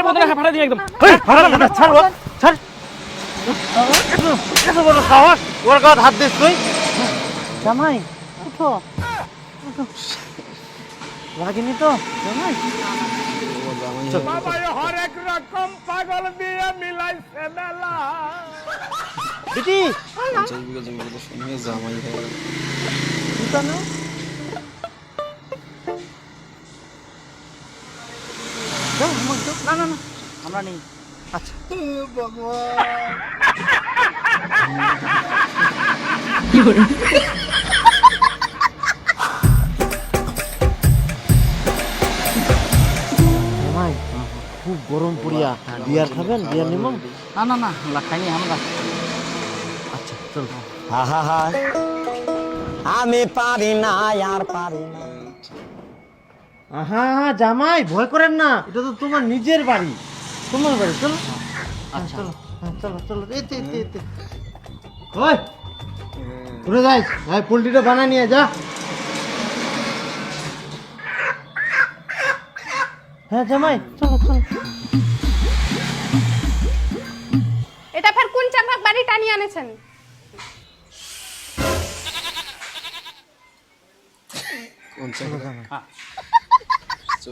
বদলে ফাটা দিই একদম। ছাড় ও, ছাড়। এত বড় সাহস, ওর গায়ে হাত দিস তুই? জামাই উঠো, উঠো। লাগেনি তো জামাই? বাবা হরেক রকম পাগল দিয়ে মিলাইছে মেলা। বিটি শুনে জামাই জুতা নাও। দাও, আমাকে দাও। না না না, আমরা নেই। আচ্ছা জামাই খুব গরম পড়িয়া, বিয়ার খাবেন? বিয়ার নিব? না না না, খাইনি আমরা। আচ্ছা চলো। হা হা হা আমি পারি না আর পারি না। আহা জামাই ভয় করেন না, এটা তো তোমার নিজের বাড়ি, তোমার বাড়ি। চলো আচ্ছা চলো, হ্যাঁ, চলো চলো। এতে এতে এতে ওই ঘুরে যাই, ভাই পোলট্রিটা বানাই নিয়ে যা। হ্যাঁ জামাই চলো চলো। এটা ফের কোন চাকরাক বাড়ি টানিয়ে আনেছেন? কোন হ্যাঁ। তো